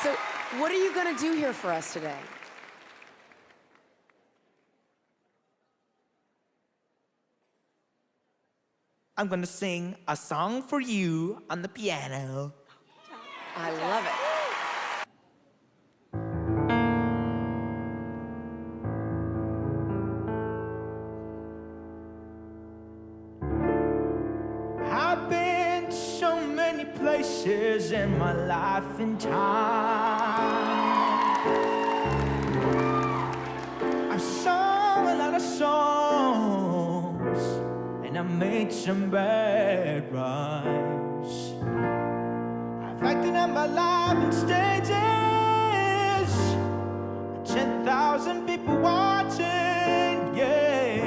So, what are you going to do here for us today? I'm gonna sing a song for you on the piano. I love it. I've been to so many places in my life and time. I've sung a lot of songs, and I made some bad rhymes. I've acted out my life in stages, 10,000 people watching, yeah.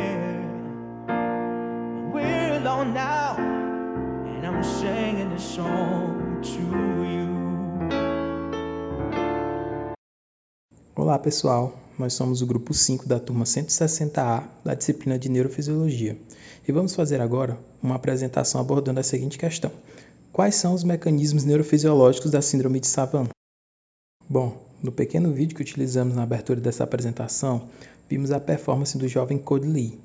We're alone now, and I'm singing this song to you. Olá pessoal, nós somos o grupo 5 da turma 160A da disciplina de Neurofisiologia e vamos fazer agora uma apresentação abordando a seguinte questão: quais são os mecanismos neurofisiológicos da síndrome de Savant? Bom, no pequeno vídeo que utilizamos na abertura dessa apresentação, vimos a performance do jovem Cody Lee,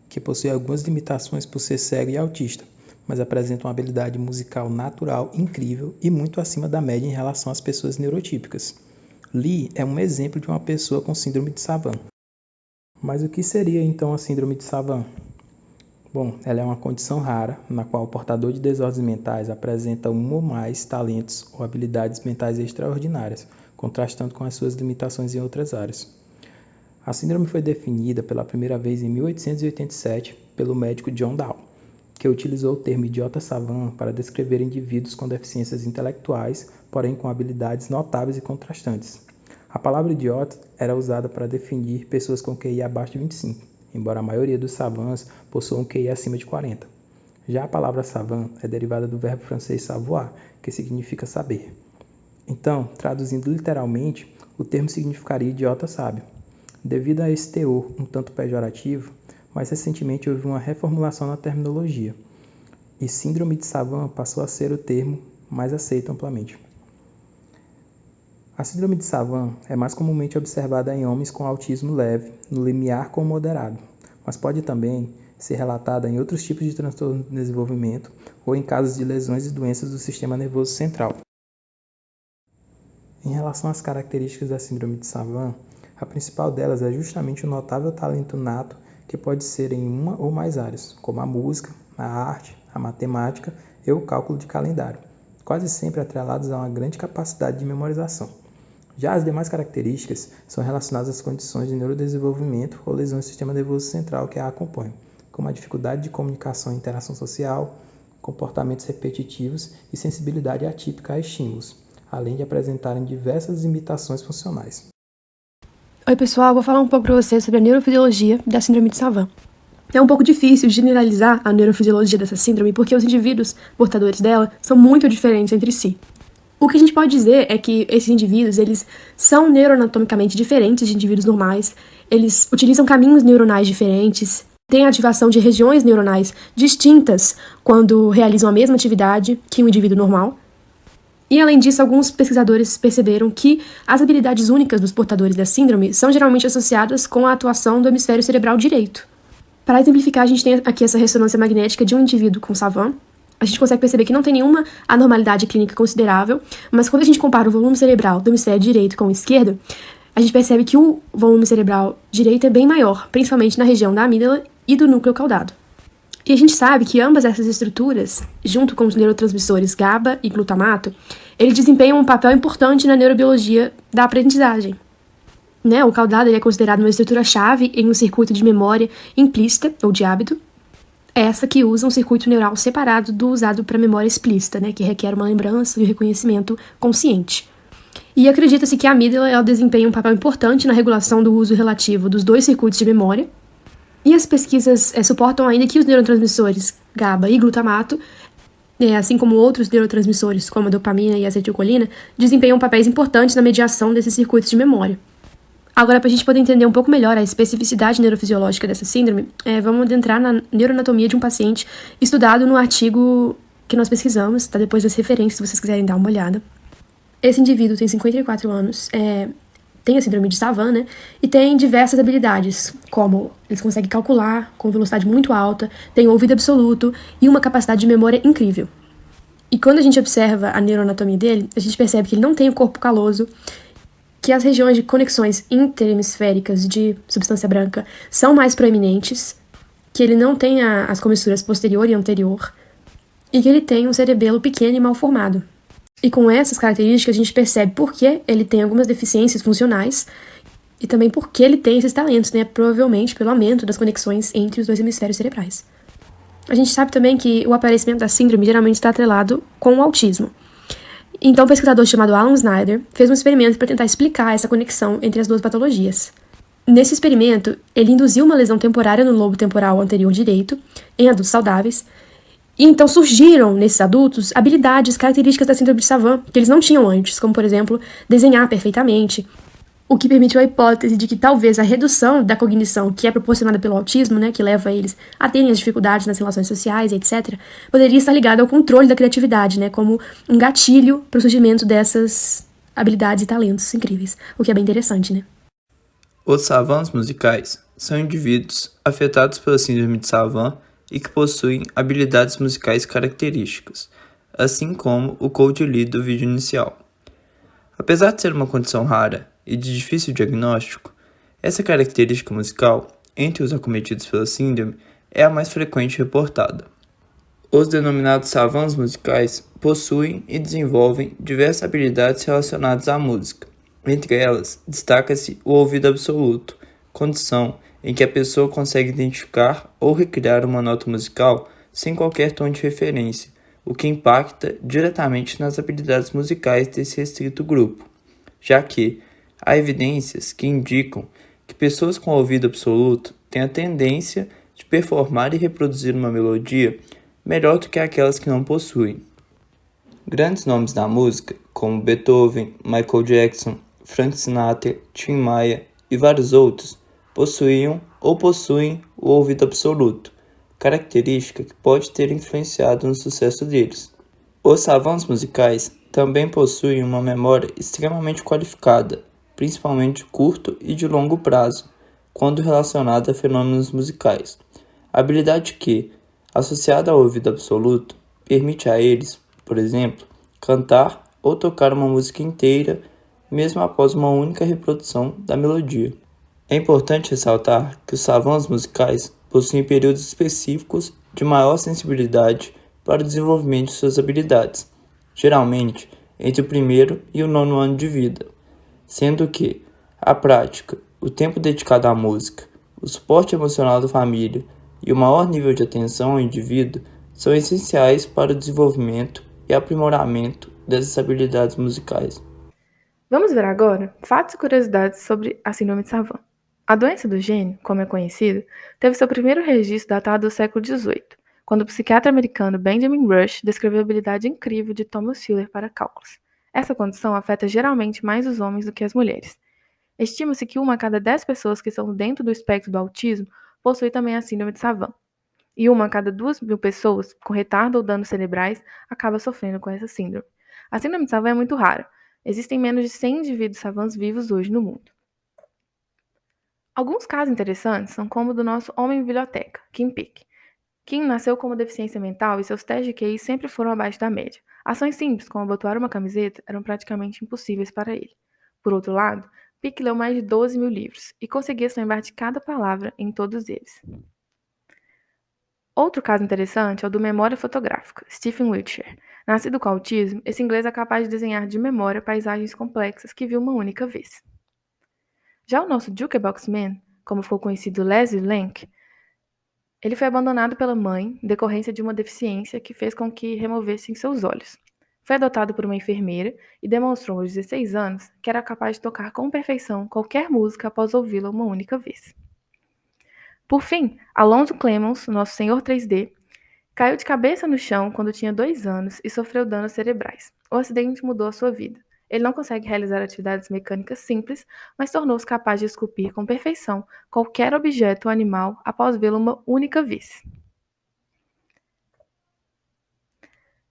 que possui algumas limitações por ser cego e autista, mas apresenta uma habilidade musical natural incrível e muito acima da média em relação às pessoas neurotípicas. Lee é um exemplo de uma pessoa com síndrome de Savant. Mas o que seria então a síndrome de Savant? Bom, ela é uma condição rara na qual o portador de desordens mentais apresenta um ou mais talentos ou habilidades mentais extraordinárias, contrastando com as suas limitações em outras áreas. A síndrome foi definida pela primeira vez em 1887 pelo médico John Dow, que utilizou o termo idiota savant para descrever indivíduos com deficiências intelectuais, porém com habilidades notáveis e contrastantes. A palavra idiota era usada para definir pessoas com QI abaixo de 25, embora a maioria dos savants possuam QI acima de 40. Já a palavra savant é derivada do verbo francês savoir, que significa saber. Então, traduzindo literalmente, o termo significaria idiota sábio. Devido a esse teor um tanto pejorativo, mais recentemente houve uma reformulação na terminologia, e síndrome de Savant passou a ser o termo mais aceito amplamente. A síndrome de Savant é mais comumente observada em homens com autismo leve, no limiar com moderado, mas pode também ser relatada em outros tipos de transtorno de desenvolvimento ou em casos de lesões e doenças do sistema nervoso central. Em relação às características da síndrome de Savant, a principal delas é justamente o notável talento nato que pode ser em uma ou mais áreas, como a música, a arte, a matemática e o cálculo de calendário, quase sempre atrelados a uma grande capacidade de memorização. Já as demais características são relacionadas às condições de neurodesenvolvimento ou lesões do sistema nervoso central que a acompanham, como a dificuldade de comunicação e interação social, comportamentos repetitivos e sensibilidade atípica a estímulos, além de apresentarem diversas limitações funcionais. Oi pessoal, vou falar um pouco para vocês sobre a neurofisiologia da síndrome de Savant. É um pouco difícil generalizar a neurofisiologia dessa síndrome porque os indivíduos portadores dela são muito diferentes entre si. O que a gente pode dizer é que esses indivíduos, eles são neuroanatomicamente diferentes de indivíduos normais, eles utilizam caminhos neuronais diferentes, têm ativação de regiões neuronais distintas quando realizam a mesma atividade que um indivíduo normal. E, além disso, alguns pesquisadores perceberam que as habilidades únicas dos portadores da síndrome são geralmente associadas com a atuação do hemisfério cerebral direito. Para exemplificar, a gente tem aqui essa ressonância magnética de um indivíduo com Savant. A gente consegue perceber que não tem nenhuma anormalidade clínica considerável, mas quando a gente compara o volume cerebral do hemisfério direito com o esquerdo, a gente percebe que o volume cerebral direito é bem maior, principalmente na região da amígdala e do núcleo caudado. E a gente sabe que ambas essas estruturas, junto com os neurotransmissores GABA e glutamato, eles desempenham um papel importante na neurobiologia da aprendizagem. O caudado ele é considerado uma estrutura-chave em um circuito de memória implícita, ou de hábito, essa que usa um circuito neural separado do usado para memória explícita, que requer uma lembrança e o reconhecimento consciente. E acredita-se que a amígdala ela desempenha um papel importante na regulação do uso relativo dos dois circuitos de memória. E as pesquisas suportam ainda que os neurotransmissores GABA e glutamato, assim como outros neurotransmissores, como a dopamina e a acetilcolina, desempenham papéis importantes na mediação desses circuitos de memória. Agora, para a gente poder entender um pouco melhor a especificidade neurofisiológica dessa síndrome, vamos adentrar na neuroanatomia de um paciente estudado no artigo que nós pesquisamos, tá depois das referências, se vocês quiserem dar uma olhada. Esse indivíduo tem 54 anos, tem a síndrome de Savant, né? E tem diversas habilidades, como eles conseguem calcular com velocidade muito alta, tem ouvido absoluto e uma capacidade de memória incrível. E quando a gente observa a neuroanatomia dele, a gente percebe que ele não tem o corpo caloso, que as regiões de conexões interhemisféricas de substância branca são mais proeminentes, que ele não tem as comissuras posterior e anterior, e que ele tem um cerebelo pequeno e mal formado. E com essas características a gente percebe por que ele tem algumas deficiências funcionais e também por que ele tem esses talentos, né? Provavelmente pelo aumento das conexões entre os dois hemisférios cerebrais. A gente sabe também que o aparecimento da síndrome geralmente está atrelado com o autismo. Então, um pesquisador chamado Alan Snyder fez um experimento para tentar explicar essa conexão entre as duas patologias. Nesse experimento, ele induziu uma lesão temporária no lobo temporal anterior direito em adultos saudáveis, e então surgiram nesses adultos habilidades características da síndrome de Savant que eles não tinham antes, como, por exemplo, desenhar perfeitamente, o que permitiu a hipótese de que talvez a redução da cognição que é proporcionada pelo autismo, né, que leva eles a terem as dificuldades nas relações sociais, etc., poderia estar ligada ao controle da criatividade, né, como um gatilho para o surgimento dessas habilidades e talentos incríveis, o que é bem interessante, né? Os savants musicais são indivíduos afetados pela síndrome de Savant e que possuem habilidades musicais características, assim como o Code Lee do vídeo inicial. Apesar de ser uma condição rara e de difícil diagnóstico, essa característica musical, entre os acometidos pela síndrome, é a mais frequente reportada. Os denominados savants musicais possuem e desenvolvem diversas habilidades relacionadas à música. Entre elas, destaca-se o ouvido absoluto, condição em que a pessoa consegue identificar ou recriar uma nota musical sem qualquer tom de referência, o que impacta diretamente nas habilidades musicais desse restrito grupo, já que há evidências que indicam que pessoas com ouvido absoluto têm a tendência de performar e reproduzir uma melodia melhor do que aquelas que não possuem. Grandes nomes da música, como Beethoven, Michael Jackson, Frank Sinatra, Tim Maia e vários outros, possuíam ou possuem o ouvido absoluto, característica que pode ter influenciado no sucesso deles. Os savants musicais também possuem uma memória extremamente qualificada, principalmente de curto e de longo prazo, quando relacionada a fenômenos musicais, habilidade que, associada ao ouvido absoluto, permite a eles, por exemplo, cantar ou tocar uma música inteira, mesmo após uma única reprodução da melodia. É importante ressaltar que os savants musicais possuem períodos específicos de maior sensibilidade para o desenvolvimento de suas habilidades, geralmente entre o primeiro e o nono ano de vida, sendo que a prática, o tempo dedicado à música, o suporte emocional da família e o maior nível de atenção ao indivíduo são essenciais para o desenvolvimento e aprimoramento dessas habilidades musicais. Vamos ver agora fatos e curiosidades sobre a síndrome de Savant. A doença do gênio, como é conhecido, teve seu primeiro registro datado do século XVIII, quando o psiquiatra americano Benjamin Rush descreveu a habilidade incrível de Thomas Hewlett para cálculos. Essa condição afeta geralmente mais os homens do que as mulheres. Estima-se que 1 a cada 10 pessoas que estão dentro do espectro do autismo possui também a síndrome de Savant, e 1 a cada 2.000 pessoas com retardo ou danos cerebrais acaba sofrendo com essa síndrome. A síndrome de Savant é muito rara. Existem menos de 100 indivíduos savants vivos hoje no mundo. Alguns casos interessantes são como o do nosso homem-biblioteca, Kim Peek. Kim nasceu com uma deficiência mental e seus testes de QI sempre foram abaixo da média. Ações simples, como abotoar uma camiseta, eram praticamente impossíveis para ele. Por outro lado, Peek leu mais de 12.000 livros e conseguia se lembrar de cada palavra em todos eles. Outro caso interessante é o do memória fotográfica, Stephen Wiltshire. Nascido com autismo, esse inglês é capaz de desenhar de memória paisagens complexas que viu uma única vez. Já o nosso Jukebox Man, como ficou conhecido Leslie Lank, ele foi abandonado pela mãe em decorrência de uma deficiência que fez com que removessem seus olhos. Foi adotado por uma enfermeira e demonstrou aos 16 anos que era capaz de tocar com perfeição qualquer música após ouvi-la uma única vez. Por fim, Alonso Clemons, nosso senhor 3D, caiu de cabeça no chão quando tinha 2 anos e sofreu danos cerebrais. O acidente mudou a sua vida. Ele não consegue realizar atividades mecânicas simples, mas tornou-se capaz de esculpir com perfeição qualquer objeto ou animal após vê-lo uma única vez.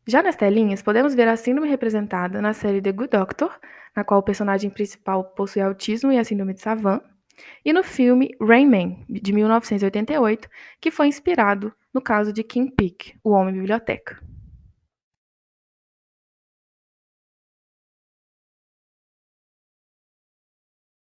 Já nas telinhas, podemos ver a síndrome representada na série The Good Doctor, na qual o personagem principal possui autismo e a síndrome de Savant, e no filme Rain Man, de 1988, que foi inspirado no caso de Kim Peek, o Homem Biblioteca.